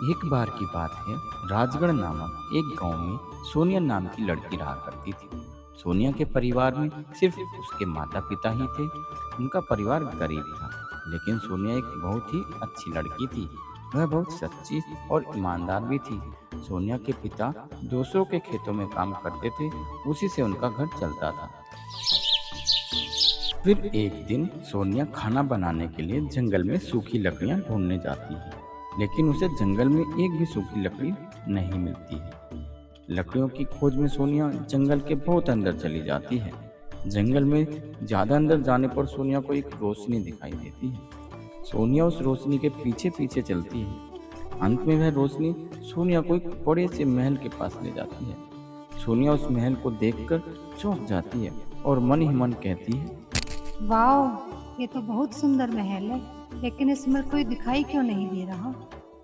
एक बार की बात है। राजगढ़ नामक एक गांव में सोनिया नाम की लड़की रहा करती थी। सोनिया के परिवार में सिर्फ उसके माता पिता ही थे। उनका परिवार गरीब था, लेकिन सोनिया एक बहुत ही अच्छी लड़की थी। वह बहुत सच्ची और ईमानदार भी थी। सोनिया के पिता दूसरों के खेतों में काम करते थे, उसी से उनका घर चलता था। फिर एक दिन सोनिया खाना बनाने के लिए जंगल में सूखी लकड़ियां ढूंढने जाती है, लेकिन उसे जंगल में एक भी सूखी लकड़ी नहीं मिलती है। लकड़ियों की खोज में सोनिया जंगल के बहुत अंदर चली जाती है। जंगल में ज्यादा अंदर जाने पर सोनिया को एक रोशनी दिखाई देती है। सोनिया उस रोशनी के पीछे पीछे चलती है। अंत में वह रोशनी सोनिया को एक बड़े से महल के पास ले जाती है। सोनिया उस महल को देखकर चौंक जाती है और मन ही मन कहती है, वाह, ये तो बहुत सुंदर महल है, लेकिन इसमें कोई दिखाई क्यों नहीं दे रहा।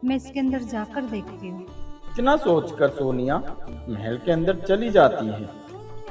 मैं इसके अंदर जाकर देखती हूँ। इतना सोचकर सोनिया महल के अंदर चली जाती है।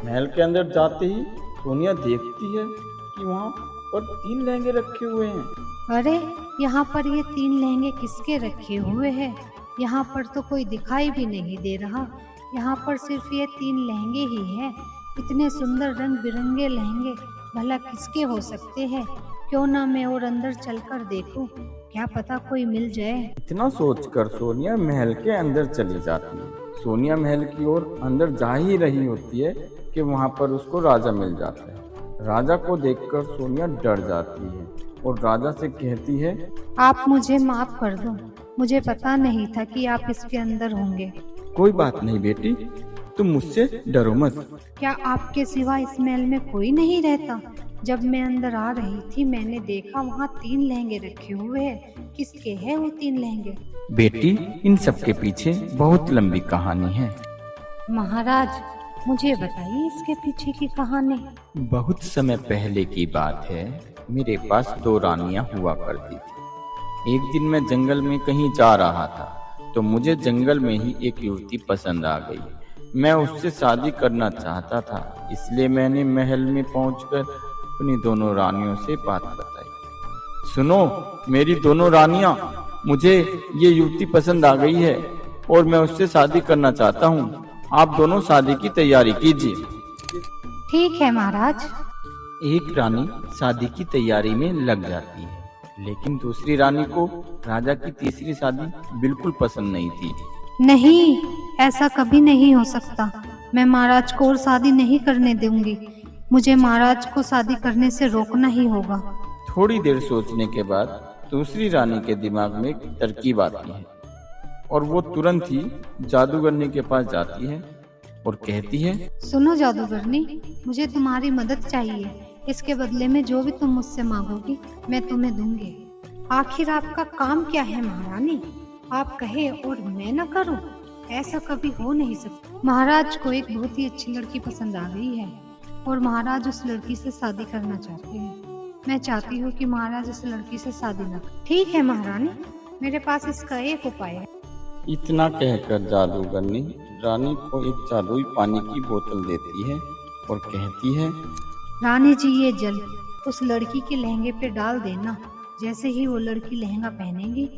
महल के अंदर जाते ही सोनिया देखती है कि वहाँ पर 3 लहंगे रखे हुए हैं। अरे, यहाँ पर ये 3 लहंगे किसके रखे हुए हैं? यहाँ पर तो कोई दिखाई भी नहीं दे रहा। यहाँ पर सिर्फ ये 3 लहंगे ही हैं। इतने सुंदर रंग बिरंगे लहंगे भला किसके हो सकते हैं? क्यों ना मैं और अंदर चलकर देखूं, क्या पता कोई मिल जाए। इतना सोचकर सोनिया महल के अंदर चली जाती है। सोनिया महल की ओर अंदर जा ही रही होती है कि वहाँ पर उसको राजा मिल जाता है। राजा को देखकर सोनिया डर जाती है और राजा से कहती है, आप मुझे माफ कर दो, मुझे पता नहीं था कि आप इसके अंदर होंगे। कोई बात नहीं बेटी, तुम मुझसे डरो मत। क्या आपके सिवा इस महल में कोई नहीं रहता? जब मैं अंदर आ रही थी मैंने देखा वहाँ 3 लहंगे रखे हुए हैं। किसके हैं वो 3 लहंगे? बेटी, इन सब के पीछे बहुत लंबी कहानी है। महाराज, मुझे बताइए इसके पीछे की कहानी। बहुत समय पहले की बात है। मेरे पास 2 रानियां हुआ करती थी। एक दिन मैं जंगल में कहीं जा रहा था, तो मुझे जंगल में ही एक युवती पसंद आ गई। मैं उससे शादी करना चाहता था, इसलिए मैंने महल में पहुंचकर अपनी दोनों रानियों से बात बताई। सुनो मेरी दोनों रानियां, मुझे ये युवती पसंद आ गई है और मैं उससे शादी करना चाहता हूँ। आप दोनों शादी की तैयारी कीजिए। ठीक है महाराज। एक रानी शादी की तैयारी में लग जाती है, लेकिन दूसरी रानी को राजा की तीसरी शादी बिल्कुल पसंद नहीं थी। नहीं, ऐसा कभी नहीं हो सकता। मैं महाराज को और शादी नहीं करने दूंगी। मुझे महाराज को शादी करने से रोकना ही होगा। थोड़ी देर सोचने के बाद दूसरी रानी के दिमाग में एक तरकीब आती है और वो तुरंत ही जादूगरनी के पास जाती है और कहती है, सुनो जादूगरनी, मुझे तुम्हारी मदद चाहिए। इसके बदले में जो भी तुम मुझसे मांगोगी मैं तुम्हें दूंगी। आखिर आपका काम क्या है महारानी? आप कहे और मैं न करूं? ऐसा कभी हो नहीं सकता। महाराज को एक बहुत ही अच्छी लड़की पसंद आ गई है और महाराज उस लड़की से शादी करना चाहते हैं। मैं चाहती हूँ कि महाराज उस लड़की से शादी न करें। ठीक है महारानी, मेरे पास इसका एक उपाय है। इतना कहकर जादूगरनी रानी को एक जादुई पानी की बोतल देती है और कहती है, रानी जी, ये जल उस लड़की के लहंगे पे डाल देना। जैसे ही वो लड़की लहंगा पहनेगी,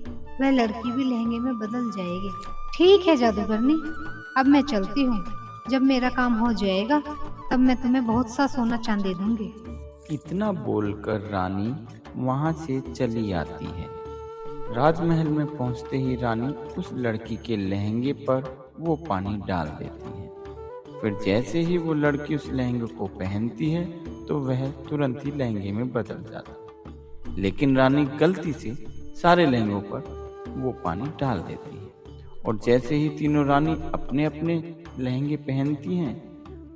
वह लड़की भी लहंगे में बदल जाएगी। ठीक है जादूगरनी, अब मैं चलती हूँ। जब मेरा काम हो जाएगा तब मैं तुम्हें बहुत सा सोना चांदी दूंगी। इतना बोलकर रानी वहां से चली आती है। राजमहल में पहुंचते ही रानी उस लड़की के लहंगे पर वो पानी डाल देती है। फिर जैसे ही वो लड़की उस लहंगे को पहनती है तो वह तुरंत ही लहंगे में बदल जाता है। लेकिन रानी गलती से सारे लहंगों पर वो पानी डाल देती है और जैसे ही तीनों रानी अपने अपने लहंगे पहनती हैं,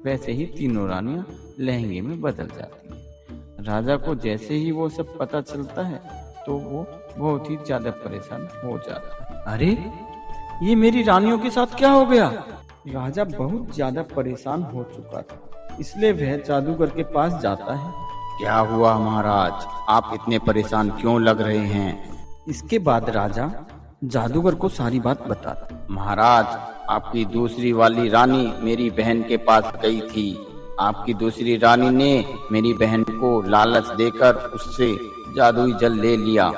वैसे ही तीनों रानियां लहंगे में बदल जाती हैं। राजा को जैसे ही वो सब पता चलता है तो वो बहुत ही ज्यादा परेशान हो जाता है। अरे, ये मेरी रानियों के साथ क्या हो गया? राजा बहुत ज्यादा परेशान हो चुका था, इसलिए वह जादूगर के पास जाता है। क्या हुआ महाराज, आप इतने परेशान क्यों लग रहे हैं? इसके बाद राजा जादूगर को सारी बात बताता। महाराज, आपकी दूसरी वाली रानी मेरी बहन के पास गई थी। आपकी दूसरी रानी ने मेरी बहन को लालच देकर उससे जादुई जल ले लिया।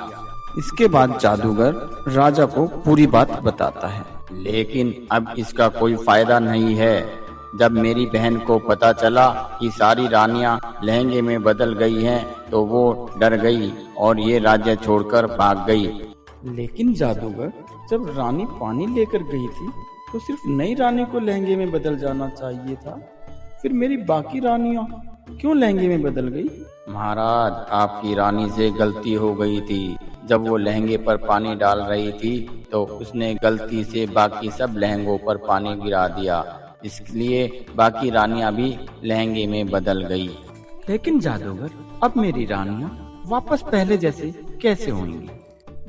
इसके बाद जादूगर राजा को पूरी बात बताता है। लेकिन अब इसका कोई फायदा नहीं है। जब मेरी बहन को पता चला कि सारी रानियां लहंगे में बदल गई हैं, तो वो डर गई और ये राज्य छोड़कर भाग गई। लेकिन जादूगर, जब रानी पानी लेकर गई थी तो सिर्फ नई रानी को लहंगे में बदल जाना चाहिए था, फिर मेरी बाकी रानियां क्यों लहंगे में बदल गई? महाराज, आपकी रानी से गलती हो गई थी। जब वो लहंगे पर पानी डाल रही थी तो उसने गलती से बाकी सब लहंगों पर पानी गिरा दिया, इसलिए बाकी रानियां भी लहंगे में बदल गई। लेकिन जादूगर, अब मेरी रानियां वापस पहले जैसे कैसे होंगी?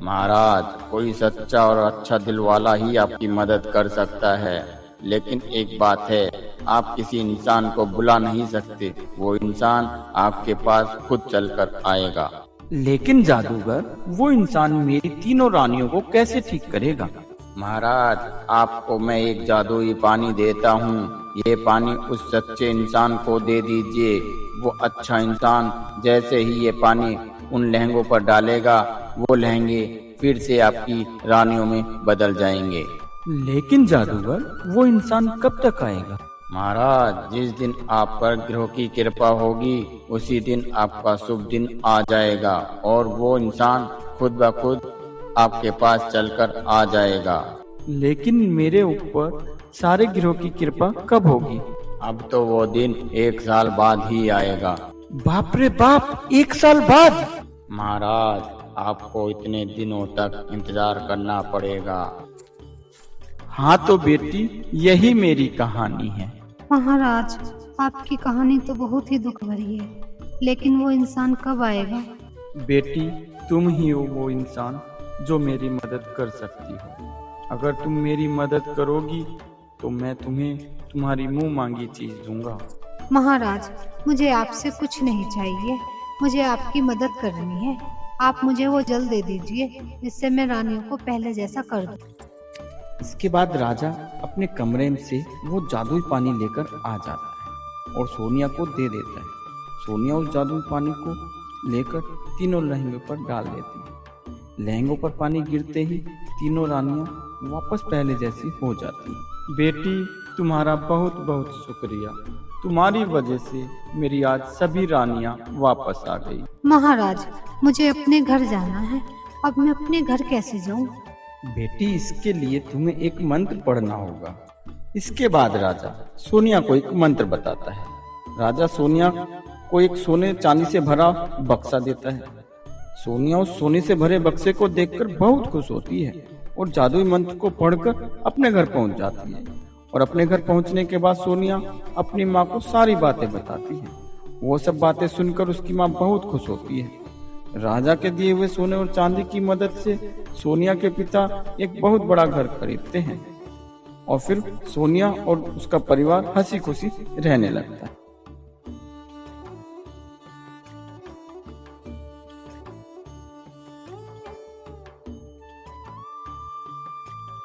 महाराज, कोई सच्चा और अच्छा दिल वाला ही आपकी मदद कर सकता है। लेकिन एक बात है, आप किसी इंसान को बुला नहीं सकते। वो इंसान आपके पास खुद चलकर आएगा। लेकिन जादूगर, वो इंसान मेरी तीनों रानियों को कैसे ठीक करेगा? महाराज, आपको मैं एक जादुई पानी देता हूँ। ये पानी उस सच्चे इंसान को दे दीजिए। वो अच्छा इंसान जैसे ही ये पानी उन लहंगों पर डालेगा, वो लहंगे फिर से आपकी रानियों में बदल जाएंगे। लेकिन जादूगर, वो इंसान कब तक आएगा? महाराज, जिस दिन आप पर ग्रहों की कृपा होगी उसी दिन आपका शुभ दिन आ जाएगा और वो इंसान खुद ब खुद आपके पास चलकर आ जाएगा। लेकिन मेरे ऊपर सारे ग्रहों की कृपा कब होगी? अब तो वो दिन 1 साल बाद ही आएगा। बाप रे बाप, 1 साल बाद? महाराज, आपको इतने दिनों तक इंतजार करना पड़ेगा। हाँ तो बेटी, यही मेरी कहानी है। महाराज, आपकी कहानी तो बहुत ही दुख भरी है, लेकिन वो इंसान कब आएगा? बेटी, तुम ही हो वो इंसान जो मेरी मदद कर सकती हो। अगर तुम मेरी मदद करोगी तो मैं तुम्हें तुम्हारी मुंह मांगी चीज दूंगा। महाराज, मुझे आपसे कुछ नहीं चाहिए, मुझे आपकी मदद करनी है। आप मुझे वो जल दे दीजिए जिससे मैं रानियों को पहले जैसा कर दूं। इसके बाद राजा अपने कमरे से वो जादुई पानी लेकर आ जाता है और सोनिया को दे देता है। सोनिया उस जादुई पानी को लेकर तीनों लहंगों पर डाल देती है। लहंगों पर पानी गिरते ही तीनों रानियां वापस पहले जैसी हो जाती हैं। बेटी, तुम्हारा बहुत बहुत शुक्रिया। तुम्हारी वजह से मेरी आज सभी रानियां वापस आ गई। महाराज, मुझे अपने घर जाना है। अब मैं अपने घर कैसे जाऊं? बेटी, इसके लिए तुम्हें एक मंत्र पढ़ना होगा। इसके बाद राजा सोनिया को एक मंत्र बताता है। राजा सोनिया को एक सोने चांदी से भरा बक्सा देता है। सोनिया उस सोने से भरे बक्से को देखकर बहुत खुश होती है और जादुई मंत्र को पढ़कर अपने घर पहुंच जाती है। और अपने घर पहुंचने के बाद सोनिया अपनी माँ को सारी बातें बताती है। वो सब बातें सुनकर उसकी माँ बहुत खुश होती है। राजा के दिए हुए सोने और चांदी की मदद से सोनिया के पिता एक बहुत बड़ा घर खरीदते हैं और फिर सोनिया और उसका परिवार हंसी खुशी रहने लगता है।